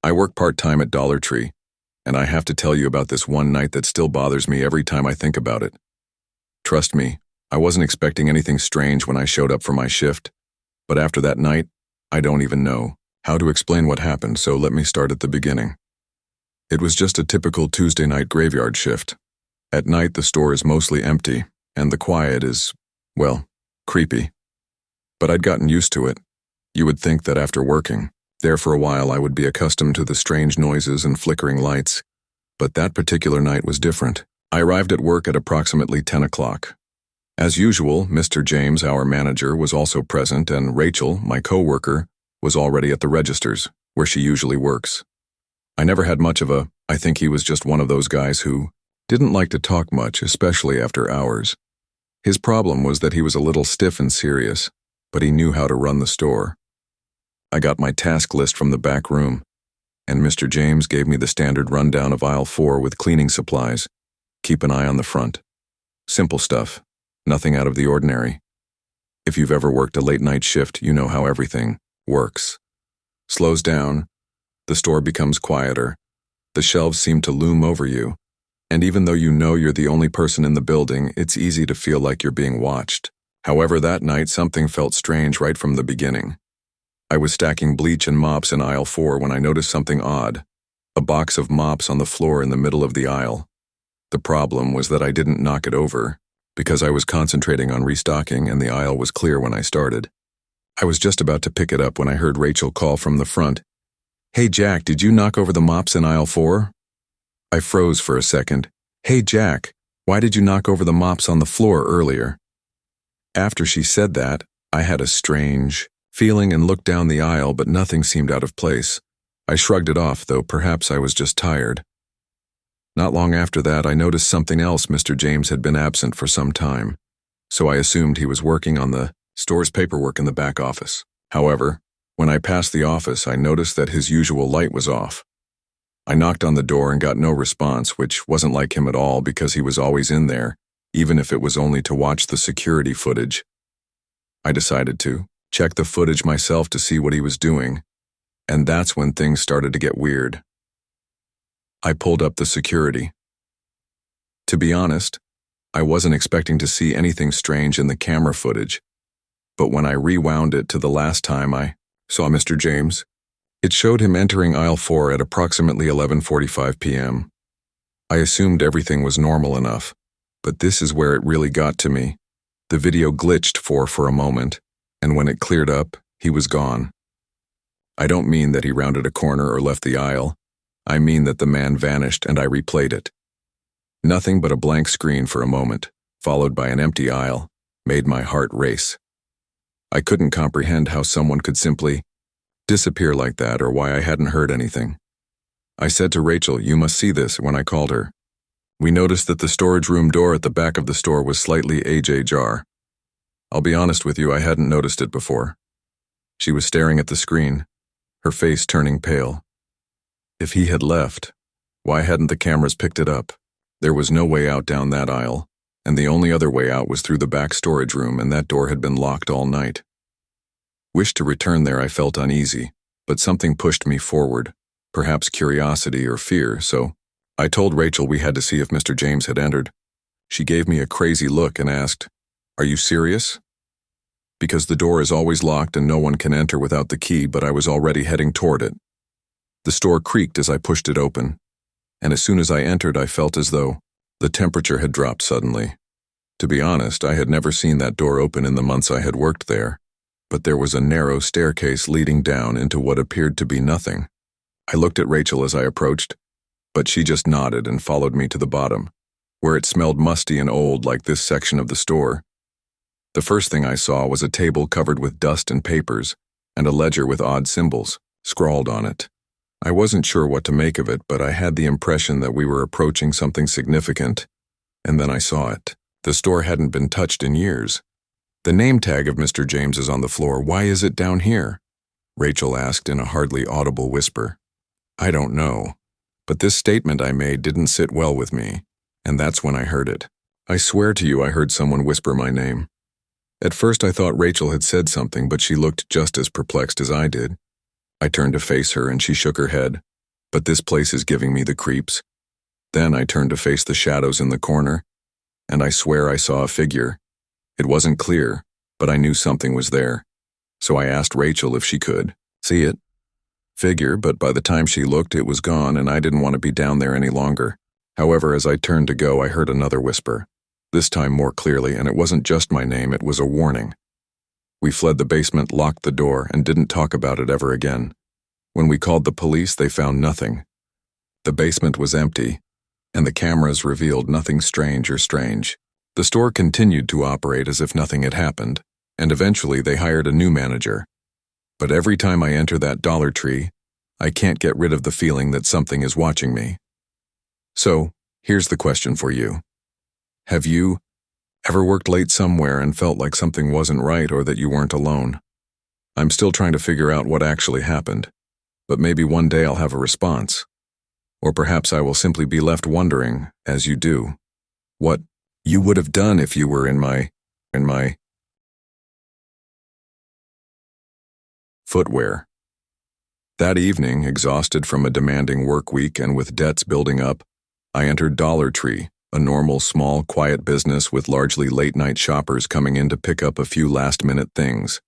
I work part-time at Dollar Tree, and I have to tell you about this one night that still bothers me every time I think about it. Trust me, I wasn't expecting anything strange when I showed up for my shift, but after that night, I don't even know how to explain what happened, so let me start at the beginning. It was just a typical Tuesday night graveyard shift. At night, the store is mostly empty, and the quiet is, well, creepy. But I'd gotten used to it. You would think that after working there for a while, I would be accustomed to the strange noises and flickering lights, but that particular night was different. I arrived at work at approximately 10 o'clock. As usual, Mr. James, our manager, was also present, and Rachel, my co-worker, was already at the registers, where she usually works. I never had much of I think he was just one of those guys who didn't like to talk much, especially after hours. His problem was that he was a little stiff and serious, but he knew how to run the store. I got my task list from the back room, and Mr. James gave me the standard rundown of aisle 4 with cleaning supplies. Keep an eye on the front. Simple stuff, nothing out of the ordinary. If you've ever worked a late-night shift, you know how everything works. Slows down, the store becomes quieter, the shelves seem to loom over you, and even though you know you're the only person in the building, it's easy to feel like you're being watched. However, that night something felt strange right from the beginning. I was stacking bleach and mops in aisle 4 when I noticed something odd, a box of mops on the floor in the middle of the aisle. The problem was that I didn't knock it over, because I was concentrating on restocking and the aisle was clear when I started. I was just about to pick it up when I heard Rachel call from the front, "Hey Jack, did you knock over the mops in aisle 4? I froze for a second. "Hey Jack, why did you knock over the mops on the floor earlier?" After she said that, I had a strange feeling and looked down the aisle, but nothing seemed out of place. I shrugged it off, though perhaps I was just tired. Not long after that, I noticed something else. Mr. James had been absent for some time, so I assumed he was working on the store's paperwork in the back office. However, when I passed the office, I noticed that his usual light was off. I knocked on the door and got no response, which wasn't like him at all because he was always in there, even if it was only to watch the security footage. I decided to check the footage myself to see what he was doing, and that's when things started to get weird. I pulled up the security. To be honest, I wasn't expecting to see anything strange in the camera footage, but when I rewound it to the last time I saw Mr. James, it showed him entering aisle 4 at approximately 11:45 p.m. I assumed everything was normal enough, but this is where it really got to me. The video glitched for a moment, and when it cleared up, he was gone. I don't mean that he rounded a corner or left the aisle. I mean that the man vanished and I replayed it. Nothing but a blank screen for a moment, followed by an empty aisle, made my heart race. I couldn't comprehend how someone could simply disappear like that or why I hadn't heard anything. I said to Rachel, "You must see this," when I called her. We noticed that the storage room door at the back of the store was slightly ajar. I'll be honest with you, I hadn't noticed it before. She was staring at the screen, her face turning pale. If he had left, why hadn't the cameras picked it up? There was no way out down that aisle, and the only other way out was through the back storage room, and that door had been locked all night. Wished to return there, I felt uneasy, but something pushed me forward, perhaps curiosity or fear, so I told Rachel we had to see if Mr. James had entered. She gave me a crazy look and asked, "Are you serious?" Because the door is always locked and no one can enter without the key, but I was already heading toward it. The store creaked as I pushed it open, and as soon as I entered, I felt as though the temperature had dropped suddenly. To be honest, I had never seen that door open in the months I had worked there, but there was a narrow staircase leading down into what appeared to be nothing. I looked at Rachel as I approached, but she just nodded and followed me to the bottom, where it smelled musty and old like this section of the store. The first thing I saw was a table covered with dust and papers, and a ledger with odd symbols scrawled on it. I wasn't sure what to make of it, but I had the impression that we were approaching something significant, and then I saw it. The store hadn't been touched in years. "The name tag of Mr. James is on the floor. Why is it down here?" Rachel asked in a hardly audible whisper. I don't know, but this statement I made didn't sit well with me, and that's when I heard it. I swear to you I heard someone whisper my name. At first I thought Rachel had said something, but she looked just as perplexed as I did. I turned to face her and she shook her head. but this place is giving me the creeps. Then I turned to face the shadows in the corner, and I swear I saw a figure. It wasn't clear, but I knew something was there. So I asked Rachel if she could see it. Figure, but by the time she looked, it was gone, and I didn't want to be down there any longer. However, as I turned to go, I heard another whisper, this time more clearly, and it wasn't just my name, it was a warning. We fled the basement, locked the door, and didn't talk about it ever again. When we called the police, they found nothing. The basement was empty, and the cameras revealed nothing strange or strange. The store continued to operate as if nothing had happened, and eventually they hired a new manager. But every time I enter that Dollar Tree, I can't get rid of the feeling that something is watching me. So, here's the question for you. Have you ever worked late somewhere and felt like something wasn't right or that you weren't alone? I'm still trying to figure out what actually happened, but maybe one day I'll have a response. Or perhaps I will simply be left wondering, as you do, what you would have done if you were in my footwear. That evening, exhausted from a demanding work week and with debts building up, I entered Dollar Tree, a normal, small, quiet business with largely late-night shoppers coming in to pick up a few last-minute things.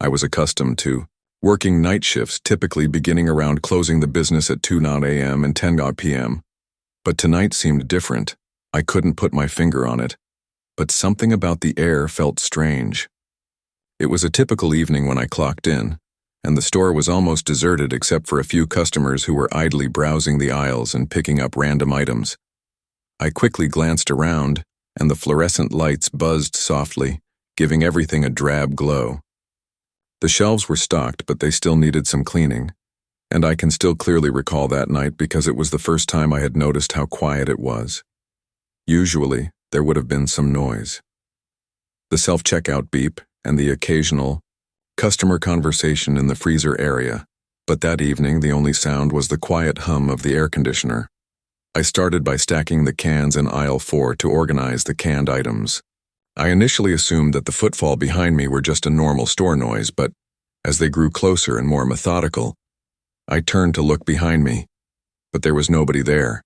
I was accustomed to working night shifts, typically beginning around closing the business at 2 a.m. and 10 p.m. But tonight seemed different. I couldn't put my finger on it, but something about the air felt strange. It was a typical evening when I clocked in, and the store was almost deserted except for a few customers who were idly browsing the aisles and picking up random items. I quickly glanced around, and the fluorescent lights buzzed softly, giving everything a drab glow. The shelves were stocked, but they still needed some cleaning, and I can still clearly recall that night because it was the first time I had noticed how quiet it was. Usually, there would have been some noise. The self-checkout beep and the occasional customer conversation in the freezer area, but that evening the only sound was the quiet hum of the air conditioner. I started by stacking the cans in aisle 4 to organize the canned items. I initially assumed that the footfall behind me were just a normal store noise, but as they grew closer and more methodical, I turned to look behind me, but there was nobody there,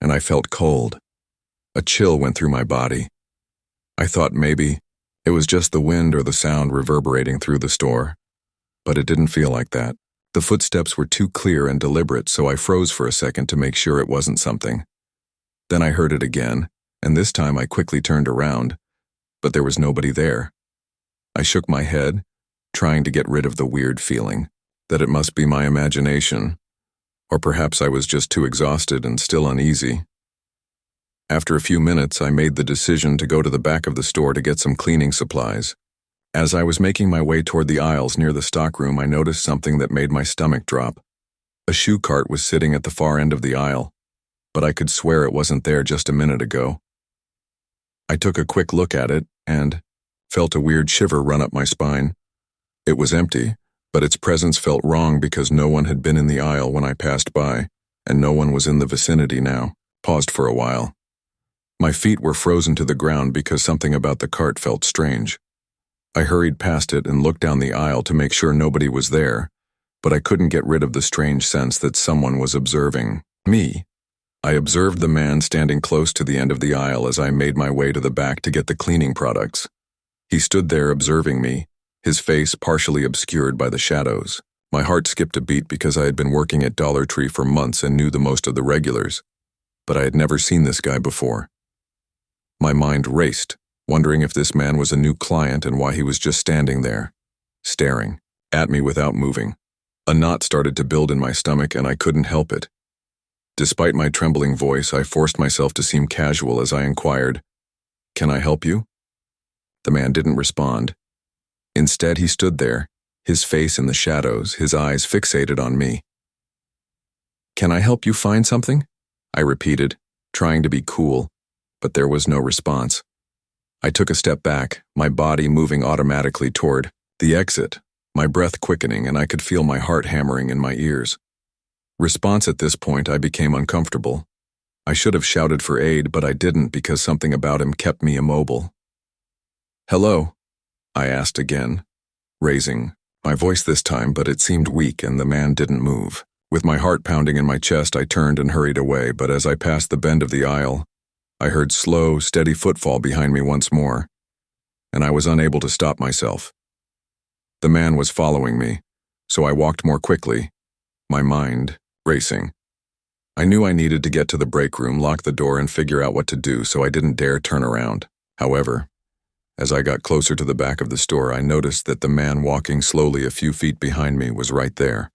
and I felt cold. A chill went through my body. I thought maybe it was just the wind or the sound reverberating through the store, but it didn't feel like that. The footsteps were too clear and deliberate, so I froze for a second to make sure it wasn't something. Then I heard it again, and this time I quickly turned around, but there was nobody there. I shook my head, trying to get rid of the weird feeling that it must be my imagination, or perhaps I was just too exhausted and still uneasy. After a few minutes, I made the decision to go to the back of the store to get some cleaning supplies. As I was making my way toward the aisles near the stockroom, I noticed something that made my stomach drop. A shoe cart was sitting at the far end of the aisle, but I could swear it wasn't there just a minute ago. I took a quick look at it and felt a weird shiver run up my spine. It was empty, but its presence felt wrong because no one had been in the aisle when I passed by, and no one was in the vicinity now. Paused for a while. My feet were frozen to the ground because something about the cart felt strange. I hurried past it and looked down the aisle to make sure nobody was there, but I couldn't get rid of the strange sense that someone was observing me. I observed the man standing close to the end of the aisle as I made my way to the back to get the cleaning products. He stood there observing me, his face partially obscured by the shadows. My heart skipped a beat because I had been working at Dollar Tree for months and knew the most of the regulars, but I had never seen this guy before. My mind raced, wondering if this man was a new client and why he was just standing there, staring at me without moving. A knot started to build in my stomach and I couldn't help it. Despite my trembling voice, I forced myself to seem casual as I inquired, "Can I help you?" The man didn't respond. Instead, he stood there, his face in the shadows, his eyes fixated on me. "Can I help you find something?" I repeated, trying to be cool, but there was no response. I took a step back, my body moving automatically toward the exit, my breath quickening, and I could feel my heart hammering in my ears. Response at this point, I became uncomfortable. I should have shouted for aid, but I didn't because something about him kept me immobile. "Hello?" I asked again, raising my voice this time, but it seemed weak and the man didn't move. With my heart pounding in my chest, I turned and hurried away, but as I passed the bend of the aisle, I heard slow, steady footfall behind me once more, and I was unable to stop myself. The man was following me, so I walked more quickly, my mind racing. I knew I needed to get to the break room, lock the door, and figure out what to do, so I didn't dare turn around. However, as I got closer to the back of the store, I noticed that the man walking slowly a few feet behind me was right there.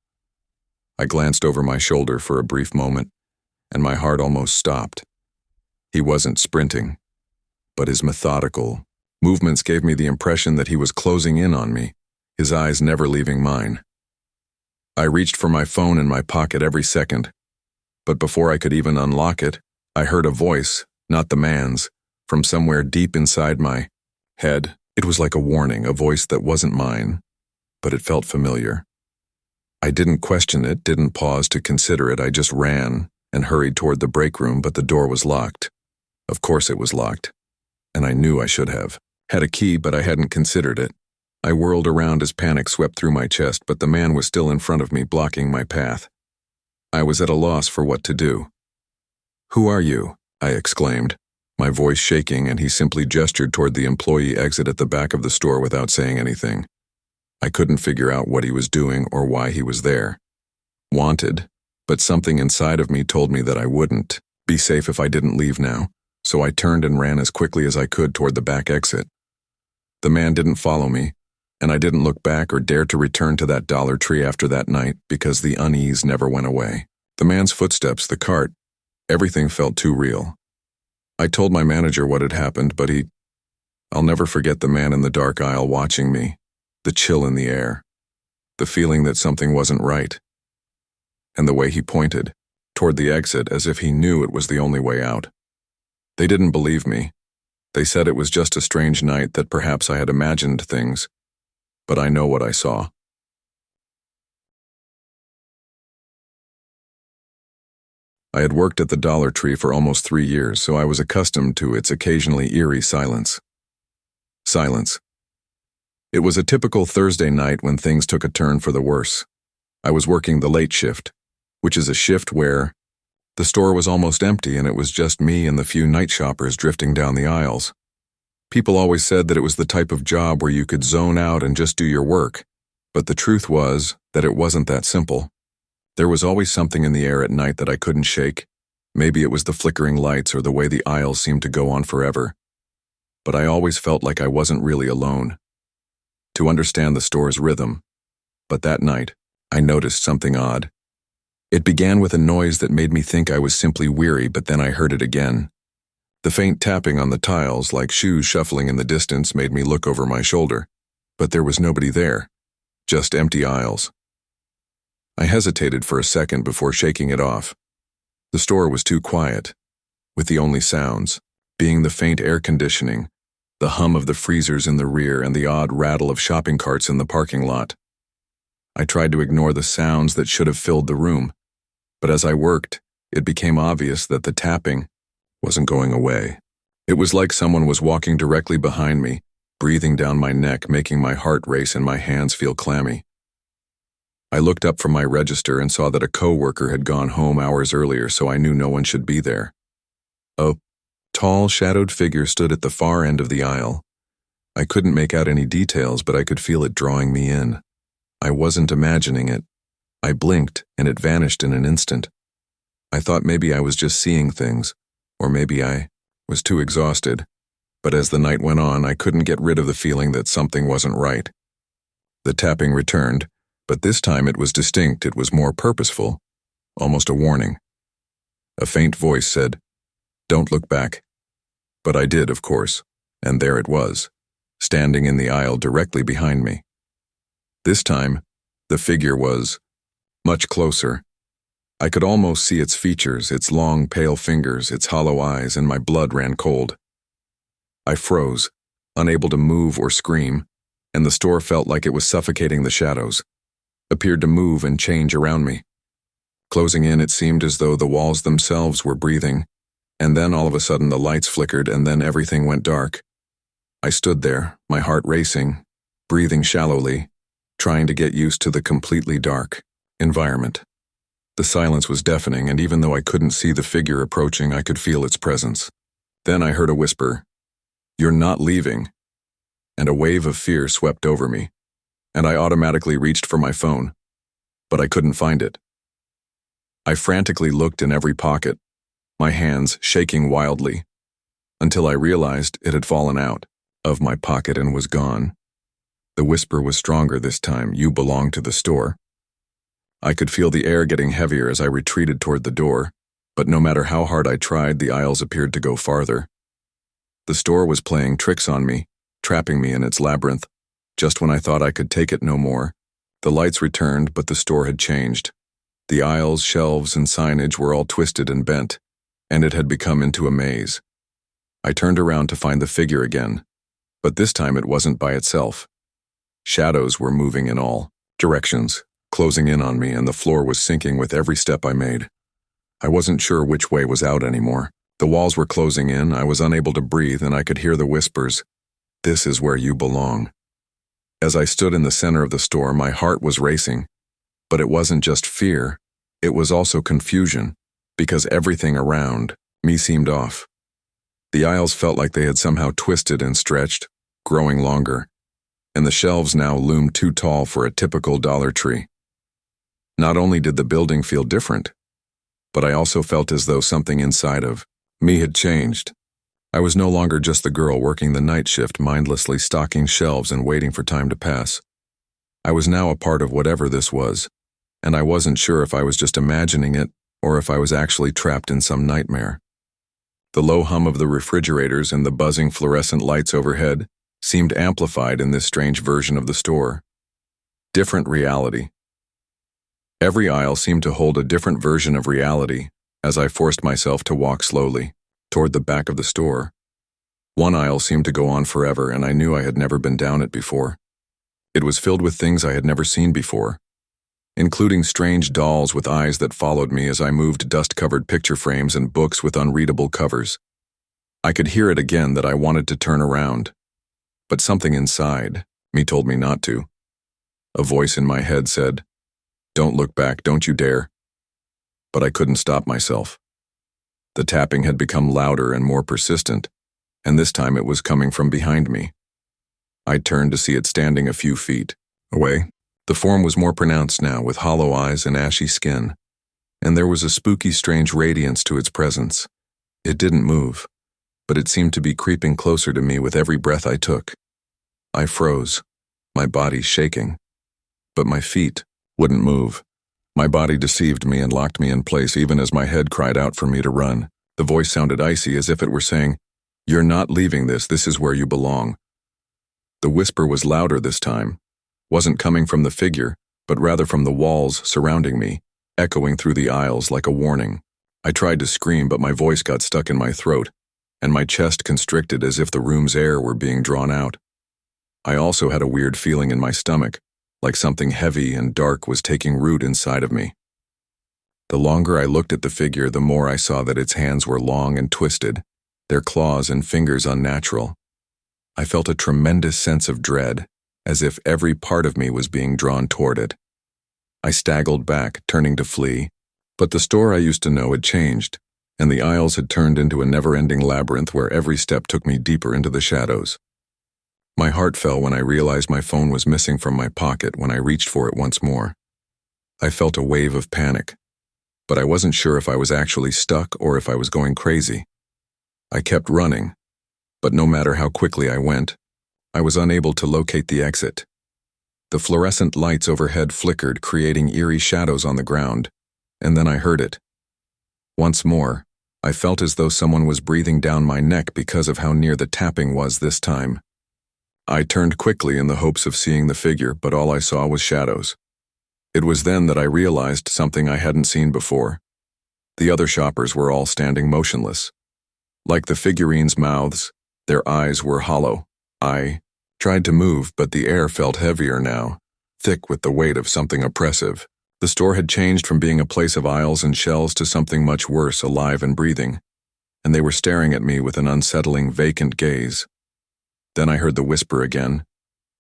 I glanced over my shoulder for a brief moment, and my heart almost stopped. He wasn't sprinting, but his methodical movements gave me the impression that he was closing in on me, his eyes never leaving mine. I reached for my phone in my pocket every second, but before I could even unlock it, I heard a voice, not the man's, from somewhere deep inside my head. It was like a warning, a voice that wasn't mine, but it felt familiar. I didn't question it, didn't pause to consider it. I just ran and hurried toward the break room, but the door was locked. Of course it was locked, and I knew I should have. Had a key, but I hadn't considered it. I whirled around as panic swept through my chest, but the man was still in front of me, blocking my path. I was at a loss for what to do. "Who are you?" I exclaimed, my voice shaking, and he simply gestured toward the employee exit at the back of the store without saying anything. I couldn't figure out what he was doing or why he was there. Wanted, but something inside of me told me that I wouldn't be safe if I didn't leave now, so I turned and ran as quickly as I could toward the back exit. The man didn't follow me, and I didn't look back or dare to return to that Dollar Tree after that night because the unease never went away. The man's footsteps, the cart, everything felt too real. I told my manager what had happened, but I'll never forget the man in the dark aisle watching me, the chill in the air, the feeling that something wasn't right, and the way he pointed toward the exit as if he knew it was the only way out. They didn't believe me. They said it was just a strange night, that perhaps I had imagined things, but I know what I saw. I had worked at the Dollar Tree for almost 3 years, so I was accustomed to its occasionally eerie silence. Silence. It was a typical Thursday night when things took a turn for the worse. I was working the late shift, which is a shift where the store was almost empty and it was just me and the few night shoppers drifting down the aisles. People always said that it was the type of job where you could zone out and just do your work, but the truth was that it wasn't that simple. There was always something in the air at night that I couldn't shake. Maybe it was the flickering lights or the way the aisles seemed to go on forever. But I always felt like I wasn't really alone. To understand the store's rhythm. But that night, I noticed something odd. It began with a noise that made me think I was simply weary, but then I heard it again. The faint tapping on the tiles, like shoes shuffling in the distance, made me look over my shoulder. But there was nobody there. Just empty aisles. I hesitated for a second before shaking it off. The store was too quiet, with the only sounds being the faint air conditioning, the hum of the freezers in the rear, and the odd rattle of shopping carts in the parking lot. I tried to ignore the sounds that should have filled the room, but as I worked, it became obvious that the tapping wasn't going away. It was like someone was walking directly behind me, breathing down my neck, making my heart race and my hands feel clammy. I looked up from my register and saw that a coworker had gone home hours earlier, so I knew no one should be there. A tall, shadowed figure stood at the far end of the aisle. I couldn't make out any details, but I could feel it drawing me in. I wasn't imagining it. I blinked, and it vanished in an instant. I thought maybe I was just seeing things, or maybe I was too exhausted. But as the night went on, I couldn't get rid of the feeling that something wasn't right. The tapping returned, but this time it was distinct. It was more purposeful, almost a warning. A faint voice said, "Don't look back." But I did, of course, and there it was, standing in the aisle directly behind me. This time, the figure was much closer. I could almost see its features, its long, pale fingers, its hollow eyes, and my blood ran cold. I froze, unable to move or scream, and the store felt like it was suffocating. The shadows appeared to move and change around me. Closing in, it seemed as though the walls themselves were breathing, and then all of a sudden the lights flickered and then everything went dark. I stood there, my heart racing, breathing shallowly, trying to get used to the completely dark environment. The silence was deafening, and even though I couldn't see the figure approaching, I could feel its presence. Then I heard a whisper, "You're not leaving," and a wave of fear swept over me, and I automatically reached for my phone, but I couldn't find it. I frantically looked in every pocket, my hands shaking wildly, until I realized it had fallen out of my pocket and was gone. The whisper was stronger this time. "You belong to the store." I could feel the air getting heavier as I retreated toward the door, but no matter how hard I tried, the aisles appeared to go farther. The store was playing tricks on me, trapping me in its labyrinth. Just when I thought I could take it no more, the lights returned, but the store had changed. The aisles, shelves, and signage were all twisted and bent, and it had become into a maze. I turned around to find the figure again, but this time it wasn't by itself. Shadows were moving in all directions, closing in on me, and the floor was sinking with every step I made. I wasn't sure which way was out anymore. The walls were closing in, I was unable to breathe, and I could hear the whispers, "This is where you belong." As I stood in the center of the store, my heart was racing. But it wasn't just fear, it was also confusion, because everything around me seemed off. The aisles felt like they had somehow twisted and stretched, growing longer, and the shelves now loomed too tall for a typical Dollar Tree. Not only did the building feel different, but I also felt as though something inside of me had changed. I was no longer just the girl working the night shift, mindlessly stocking shelves and waiting for time to pass. I was now a part of whatever this was, and I wasn't sure if I was just imagining it or if I was actually trapped in some nightmare. The low hum of the refrigerators and the buzzing fluorescent lights overhead seemed amplified in this strange version of the store. Different reality. Every aisle seemed to hold a different version of reality as I forced myself to walk slowly toward the back of the store. One aisle seemed to go on forever, and I knew I had never been down it before. It was filled with things I had never seen before, including strange dolls with eyes that followed me as I moved, dust-covered picture frames, and books with unreadable covers. I could hear it again that I wanted to turn around, but something inside me told me not to. A voice in my head said, "Don't look back, don't you dare." But I couldn't stop myself. The tapping had become louder and more persistent, and this time it was coming from behind me. I turned to see it standing a few feet away. The form was more pronounced now, with hollow eyes and ashy skin, and there was a spooky, strange radiance to its presence. It didn't move, but it seemed to be creeping closer to me with every breath I took. I froze, my body shaking, but my feet wouldn't move. My body deceived me and locked me in place even as my head cried out for me to run. The voice sounded icy, as if it were saying, "You're not leaving this is where you belong." The whisper was louder this time, wasn't coming from the figure, but rather from the walls surrounding me, echoing through the aisles like a warning. I tried to scream, but my voice got stuck in my throat, and my chest constricted as if the room's air were being drawn out. I also had a weird feeling in my stomach, like something heavy and dark was taking root inside of me. The longer I looked at the figure, the more I saw that its hands were long and twisted, their claws and fingers unnatural. I felt a tremendous sense of dread, as if every part of me was being drawn toward it. I staggered back, turning to flee, but the store I used to know had changed, and the aisles had turned into a never-ending labyrinth where every step took me deeper into the shadows. My heart fell when I realized my phone was missing from my pocket when I reached for it once more. I felt a wave of panic, but I wasn't sure if I was actually stuck or if I was going crazy. I kept running, but no matter how quickly I went, I was unable to locate the exit. The fluorescent lights overhead flickered, creating eerie shadows on the ground, and then I heard it. Once more, I felt as though someone was breathing down my neck because of how near the tapping was this time. I turned quickly in the hopes of seeing the figure, but all I saw was shadows. It was then that I realized something I hadn't seen before. The other shoppers were all standing motionless. Like the figurines' mouths, their eyes were hollow. I tried to move, but the air felt heavier now, thick with the weight of something oppressive. The store had changed from being a place of aisles and shelves to something much worse, alive and breathing, and they were staring at me with an unsettling, vacant gaze. Then I heard the whisper again,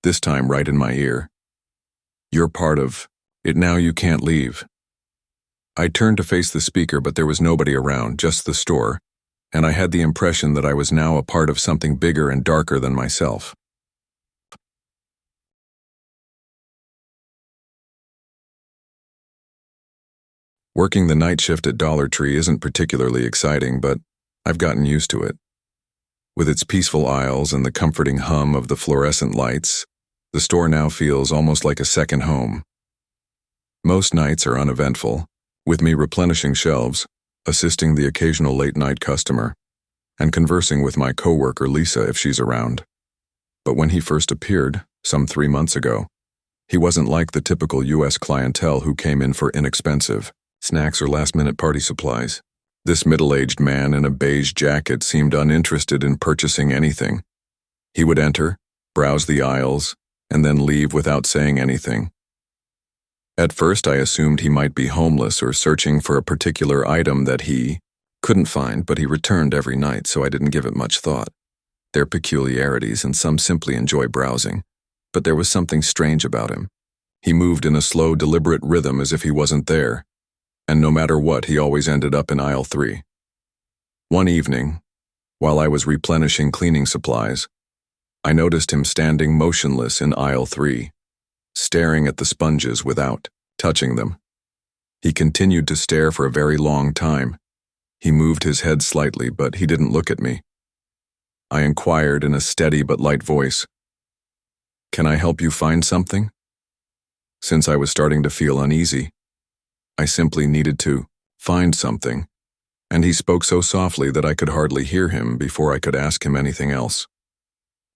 this time right in my ear. "You're part of it now, you can't leave." I turned to face the speaker, but there was nobody around, just the store, and I had the impression that I was now a part of something bigger and darker than myself. Working the night shift at Dollar Tree isn't particularly exciting, but I've gotten used to it. With its peaceful aisles and the comforting hum of the fluorescent lights, the store now feels almost like a second home. Most nights are uneventful, with me replenishing shelves, assisting the occasional late-night customer, and conversing with my coworker Lisa if she's around. But when he first appeared, some 3 months ago, he wasn't like the typical U.S. clientele who came in for inexpensive snacks or last-minute party supplies. This middle-aged man in a beige jacket seemed uninterested in purchasing anything. He would enter, browse the aisles, and then leave without saying anything. At first, I assumed he might be homeless or searching for a particular item that he couldn't find, but he returned every night, so I didn't give it much thought. There are peculiarities, and some simply enjoy browsing, but there was something strange about him. He moved in a slow, deliberate rhythm as if he wasn't there, and no matter what, he always ended up in aisle 3. One evening, while I was replenishing cleaning supplies, I noticed him standing motionless in aisle 3, staring at the sponges without touching them. He continued to stare for a very long time. He moved his head slightly, but he didn't look at me. I inquired in a steady but light voice, "Can I help you find something?" Since I was starting to feel uneasy, I simply needed to find something, and he spoke so softly that I could hardly hear him before I could ask him anything else.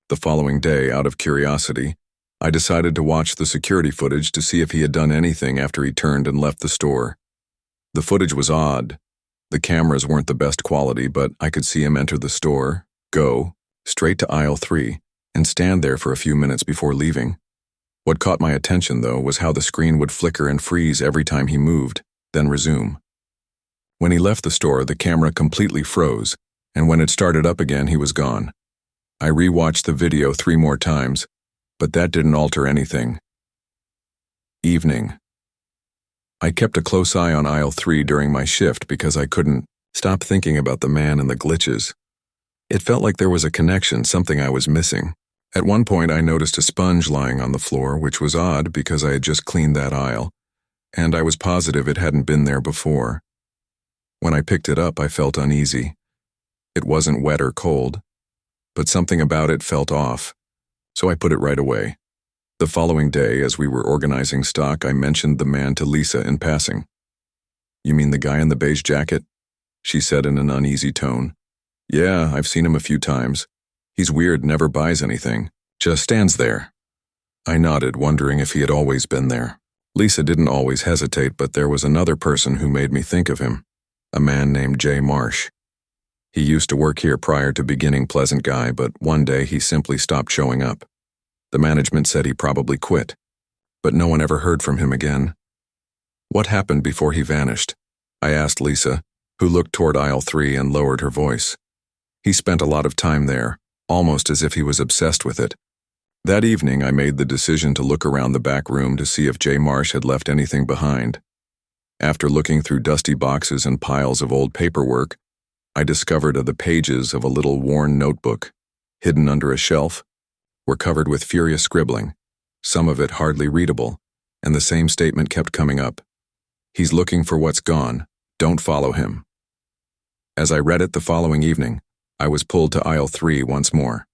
The following day, out of curiosity, I decided to watch the security footage to see if he had done anything after he turned and left the store. The footage was odd. The cameras weren't the best quality, but I could see him enter the store, go straight to aisle 3, and stand there for a few minutes before leaving. What caught my attention, though, was how the screen would flicker and freeze every time he moved, then resume. When he left the store, the camera completely froze, and when it started up again, he was gone. I re-watched the video 3 more times, but that didn't alter anything. Evening. I kept a close eye on aisle 3 during my shift because I couldn't stop thinking about the man and the glitches. It felt like there was a connection, something I was missing. At one point, I noticed a sponge lying on the floor, which was odd because I had just cleaned that aisle, and I was positive it hadn't been there before. When I picked it up, I felt uneasy. It wasn't wet or cold, but something about it felt off, so I put it right away. The following day, as we were organizing stock, I mentioned the man to Lisa in passing. "You mean the guy in the beige jacket?" she said in an uneasy tone. "Yeah, I've seen him a few times. He's weird, never buys anything, just stands there." I nodded, wondering if he had always been there. Lisa didn't always hesitate, but there was another person who made me think of him, a man named Jay Marsh. He used to work here prior to beginning Pleasant Guy, but one day he simply stopped showing up. The management said he probably quit, but no one ever heard from him again. "What happened before he vanished?" I asked Lisa, who looked toward aisle 3 and lowered her voice. "He spent a lot of time there, almost as if he was obsessed with it." That evening, I made the decision to look around the back room to see if Jay Marsh had left anything behind. After looking through dusty boxes and piles of old paperwork, I discovered the pages of a little worn notebook, hidden under a shelf, were covered with furious scribbling, some of it hardly readable, and the same statement kept coming up. "He's looking for what's gone. Don't follow him." As I read it the following evening, I was pulled to aisle 3 once more.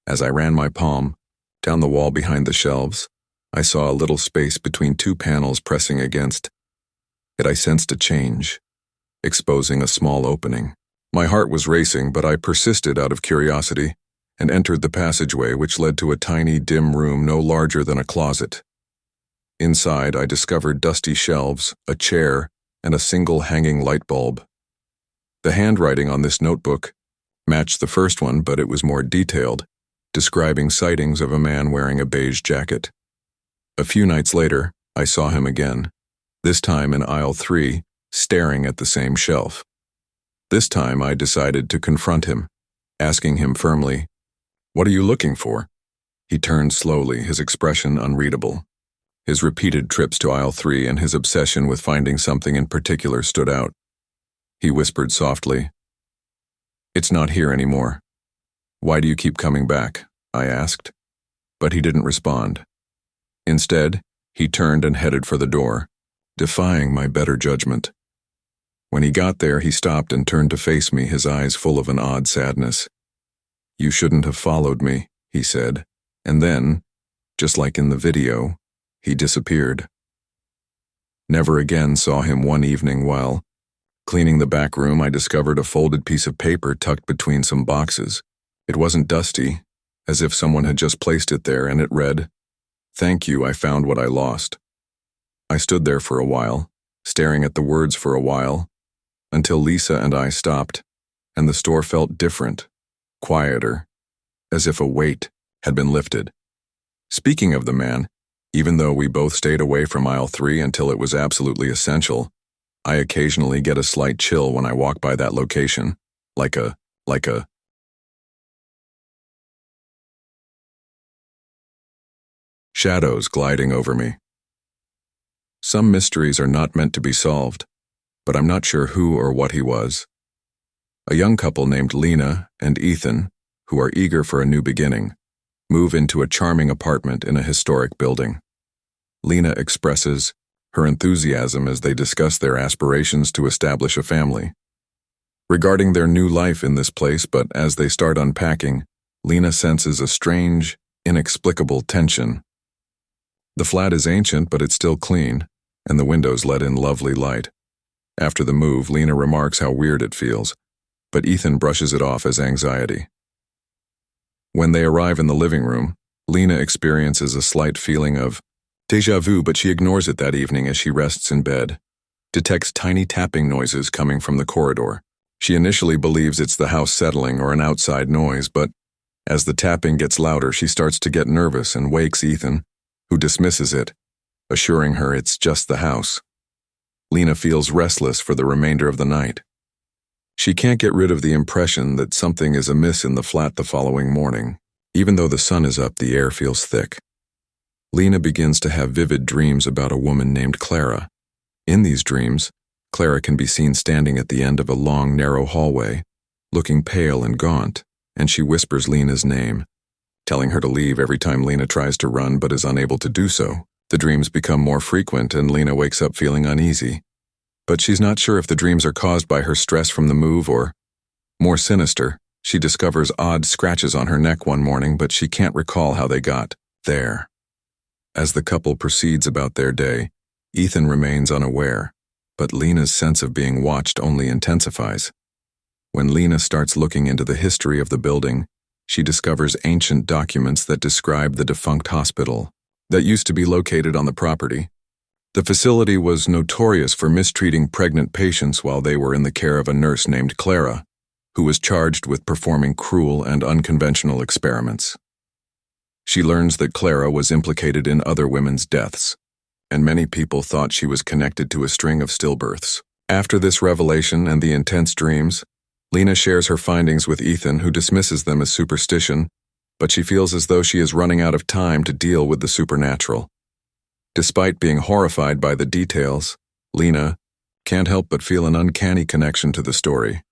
As I ran my palm down the wall behind the shelves, I saw a little space between 2 panels pressing against it. I sensed a change, exposing a small opening. My heart was racing, but I persisted out of curiosity and entered the passageway, which led to a tiny, dim room no larger than a closet. Inside, I discovered dusty shelves, a chair, and a single hanging light bulb. The handwriting on this notebook matched the first one, but it was more detailed, describing sightings of a man wearing a beige jacket. A few nights later, I saw him again, this time in aisle 3, staring at the same shelf. This time I decided to confront him, asking him firmly, "What are you looking for?" He turned slowly, his expression unreadable. His repeated trips to aisle 3 and his obsession with finding something in particular stood out. He whispered softly, "It's not here anymore." "Why do you keep coming back?" I asked. But he didn't respond. Instead, he turned and headed for the door, defying my better judgment. When he got there, he stopped and turned to face me, his eyes full of an odd sadness. "You shouldn't have followed me," he said, and then, just like in the video, he disappeared. Never again saw him. One evening while cleaning the back room, I discovered a folded piece of paper tucked between some boxes. It wasn't dusty, as if someone had just placed it there, and it read, "Thank you, I found what I lost." I stood there for a while, staring at the words for a while, until Lisa and I stopped, and the store felt different, quieter, as if a weight had been lifted. Speaking of the man, even though we both stayed away from aisle 3 until it was absolutely essential, I occasionally get a slight chill when I walk by that location, like a shadows gliding over me. Some mysteries are not meant to be solved, but I'm not sure who or what he was. A young couple named Lena and Ethan, who are eager for a new beginning, move into a charming apartment in a historic building. Lena expresses her enthusiasm as they discuss their aspirations to establish a family. Regarding their new life in this place, but as they start unpacking, Lena senses a strange, inexplicable tension. The flat is ancient, but it's still clean, and the windows let in lovely light. After the move, Lena remarks how weird it feels, but Ethan brushes it off as anxiety. When they arrive in the living room, Lena experiences a slight feeling of déjà vu, but she ignores it that evening as she rests in bed, detects tiny tapping noises coming from the corridor. She initially believes it's the house settling or an outside noise, but as the tapping gets louder, she starts to get nervous and wakes Ethan, who dismisses it, assuring her it's just the house. Lena feels restless for the remainder of the night. She can't get rid of the impression that something is amiss in the flat the following morning. Even though the sun is up, the air feels thick. Lena begins to have vivid dreams about a woman named Clara. In these dreams, Clara can be seen standing at the end of a long, narrow hallway, looking pale and gaunt, and she whispers Lena's name, telling her to leave every time Lena tries to run but is unable to do so. The dreams become more frequent and Lena wakes up feeling uneasy. But she's not sure if the dreams are caused by her stress from the move or, more sinister, she discovers odd scratches on her neck one morning, but she can't recall how they got there. As the couple proceeds about their day, Ethan remains unaware, but Lena's sense of being watched only intensifies. When Lena starts looking into the history of the building, she discovers ancient documents that describe the defunct hospital that used to be located on the property. The facility was notorious for mistreating pregnant patients while they were in the care of a nurse named Clara, who was charged with performing cruel and unconventional experiments. She learns that Clara was implicated in other women's deaths, and many people thought she was connected to a string of stillbirths. After this revelation and the intense dreams, Lena shares her findings with Ethan, who dismisses them as superstition, but she feels as though she is running out of time to deal with the supernatural. Despite being horrified by the details, Lena can't help but feel an uncanny connection to the story.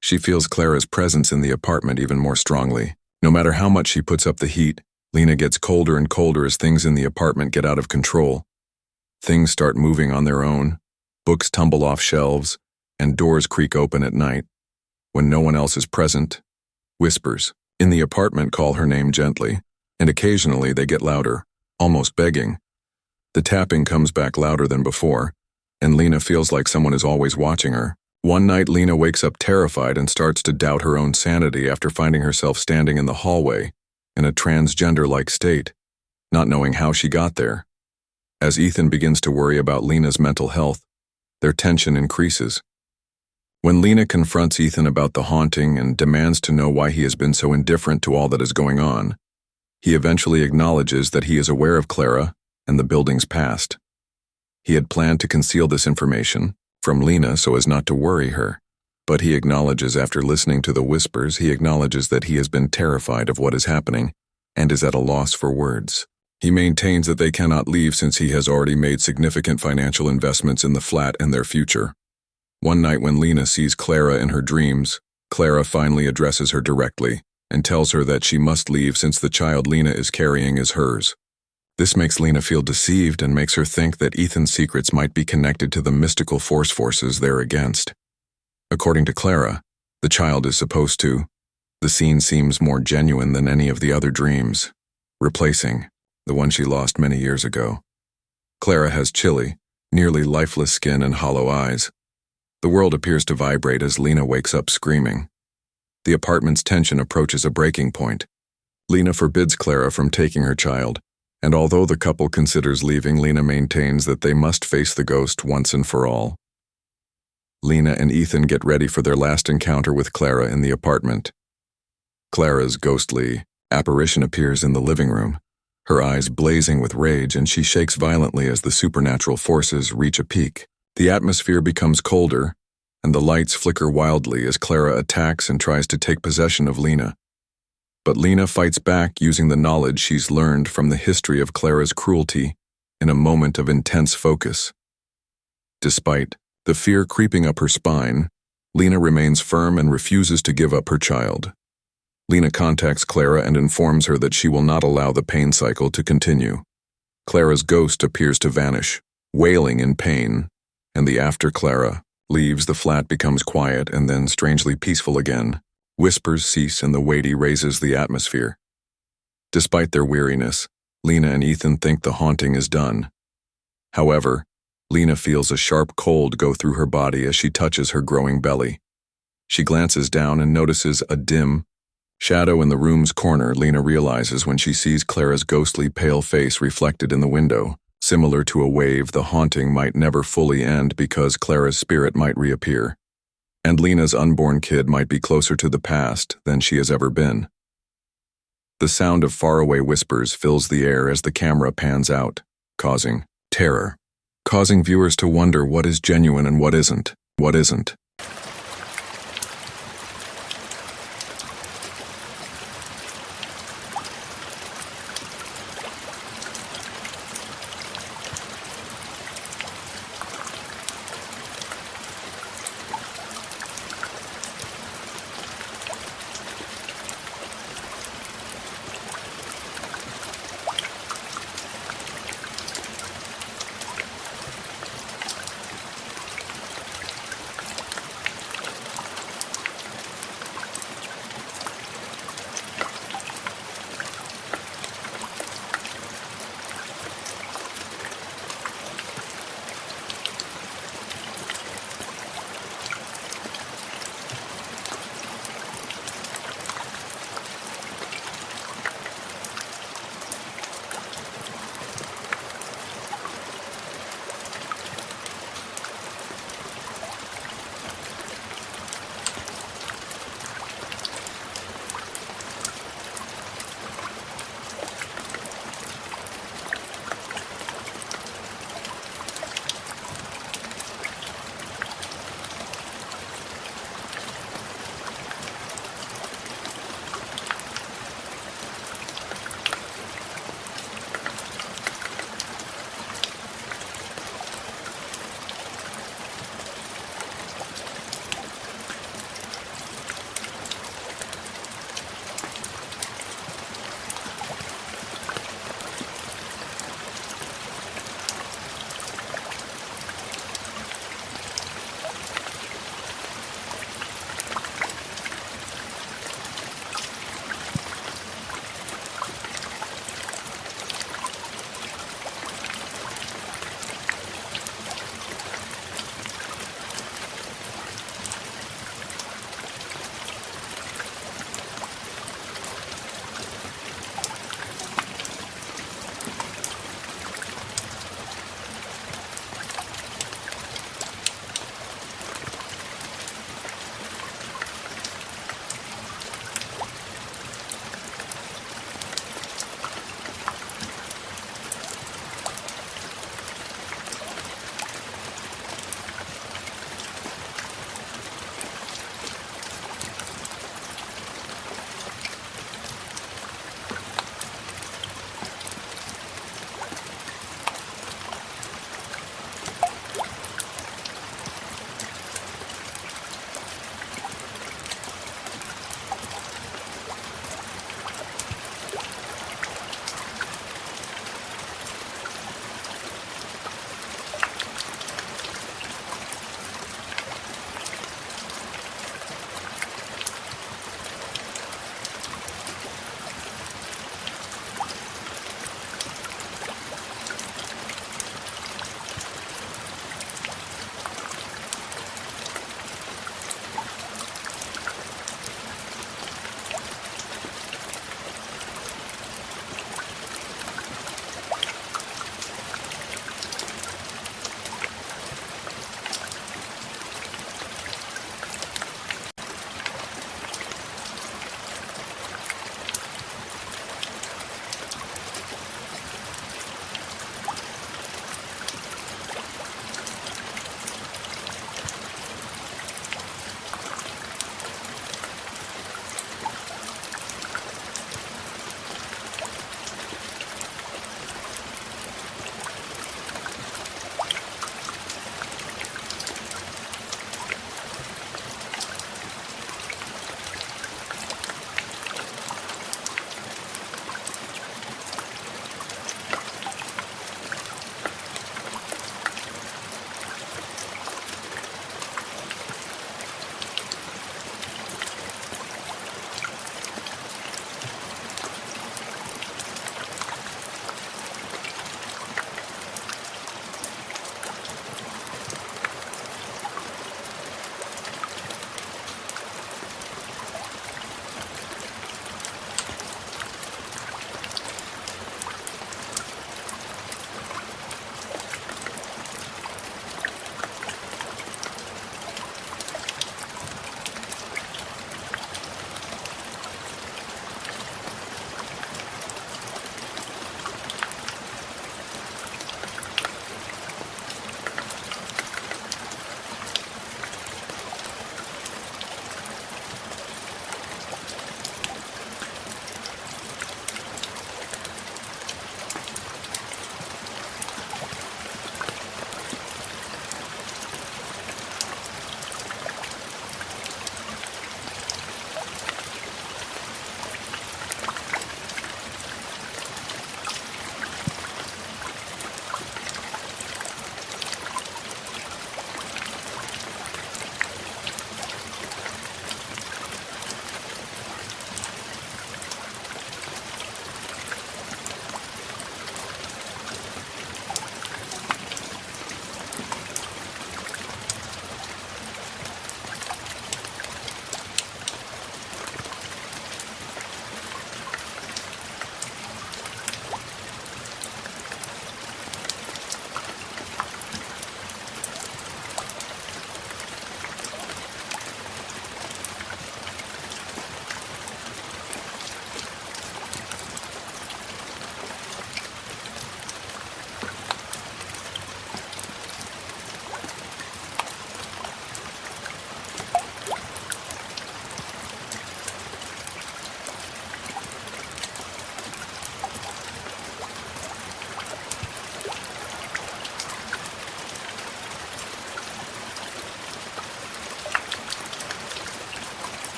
She feels Clara's presence in the apartment even more strongly. No matter how much she puts up the heat, Lena gets colder and colder as things in the apartment get out of control. Things start moving on their own, books tumble off shelves, and doors creak open at night. When no one else is present, whispers in the apartment call her name gently, and occasionally they get louder, almost begging. The tapping comes back louder than before, and Lena feels like someone is always watching her. One night, Lena wakes up terrified and starts to doubt her own sanity after finding herself standing in the hallway in a transgender-like state, not knowing how she got there. As Ethan begins to worry about Lena's mental health, their tension increases. When Lena confronts Ethan about the haunting and demands to know why he has been so indifferent to all that is going on, he eventually acknowledges that he is aware of Clara and the building's past. He had planned to conceal this information from Lena so as not to worry her, but he acknowledges after listening to the whispers, he acknowledges that he has been terrified of what is happening and is at a loss for words. He maintains that they cannot leave since he has already made significant financial investments in the flat and their future. One night when Lena sees Clara in her dreams, Clara finally addresses her directly and tells her that she must leave since the child Lena is carrying is hers. This makes Lena feel deceived and makes her think that Ethan's secrets might be connected to the mystical forces they're against. According to Clara, the child is supposed to. The scene seems more genuine than any of the other dreams, replacing the one she lost many years ago. Clara has chilly, nearly lifeless skin and hollow eyes. The world appears to vibrate as Lena wakes up screaming. The apartment's tension approaches a breaking point. Lena forbids Clara from taking her child, and although the couple considers leaving, Lena maintains that they must face the ghost once and for all. Lena and Ethan get ready for their last encounter with Clara in the apartment. Clara's ghostly apparition appears in the living room, her eyes blazing with rage, and she shakes violently as the supernatural forces reach a peak. The atmosphere becomes colder, and the lights flicker wildly as Clara attacks and tries to take possession of Lena. But Lena fights back using the knowledge she's learned from the history of Clara's cruelty in a moment of intense focus. Despite the fear creeping up her spine, Lena remains firm and refuses to give up her child. Lena contacts Clara and informs her that she will not allow the pain cycle to continue. Clara's ghost appears to vanish, wailing in pain, and after Clara leaves, the flat becomes quiet and then strangely peaceful again. Whispers cease and the weighty raises the atmosphere. Despite their weariness, Lena and Ethan think the haunting is done. However, Lena feels a sharp cold go through her body as she touches her growing belly. She glances down and notices a dim shadow in the room's corner. Lena realizes when she sees Clara's ghostly pale face reflected in the window. Similar to a wave, the haunting might never fully end because Clara's spirit might reappear, and Lena's unborn kid might be closer to the past than she has ever been. The sound of faraway whispers fills the air as the camera pans out, causing terror, causing viewers to wonder what is genuine and what isn't.